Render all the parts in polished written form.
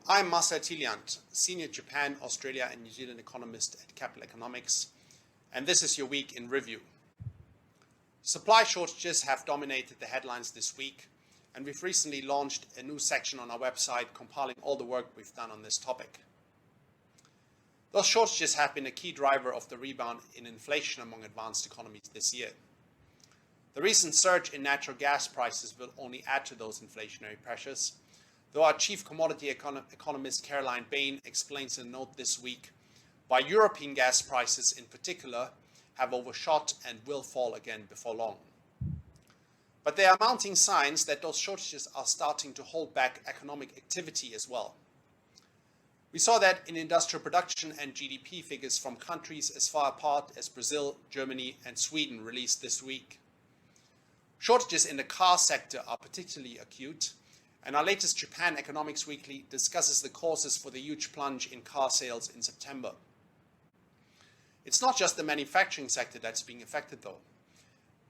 I'm Marcel Tiliant, Senior Japan, Australia and New Zealand economist at Capital Economics, and this is your week in review. Supply shortages have dominated the headlines this week, and we've recently launched a new section on our website compiling all the work we've done on this topic. Those shortages have been a key driver of the rebound in inflation among advanced economies this year. The recent surge in natural gas prices will only add to those inflationary pressures, though our chief commodity economist Caroline Bain explains in a note this week why European gas prices in particular have overshot and will fall again before long. But there are mounting signs that those shortages are starting to hold back economic activity as well. We saw that in industrial production and GDP figures from countries as far apart as Brazil, Germany, and Sweden released this week. Shortages in the car sector are particularly acute, and our latest Japan Economics Weekly discusses the causes for the huge plunge in car sales in September. It's not just the manufacturing sector that's being affected though.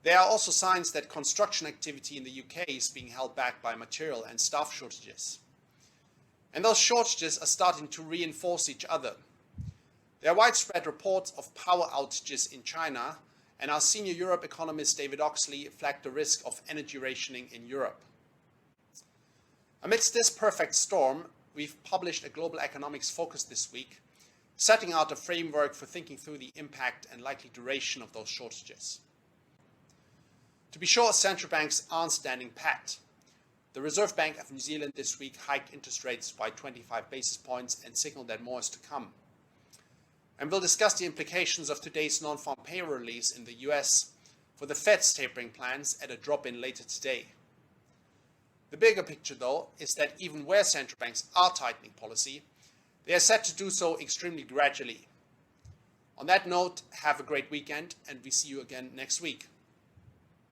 There are also signs that construction activity in the UK is being held back by material and staff shortages. And those shortages are starting to reinforce each other. There are widespread reports of power outages in China, and our senior Europe economist David Oxley flagged the risk of energy rationing in Europe. Amidst this perfect storm, we've published a global economics focus this week, setting out a framework for thinking through the impact and likely duration of those shortages. To be sure, central banks aren't standing pat. The Reserve Bank of New Zealand this week hiked interest rates by 25 basis points and signaled that more is to come. And we'll discuss the implications of today's non-farm payroll release in the US for the Fed's tapering plans at a drop-in later today. The bigger picture, though, is that even where central banks are tightening policy, they are set to do so extremely gradually. On that note, have a great weekend, and we see you again next week.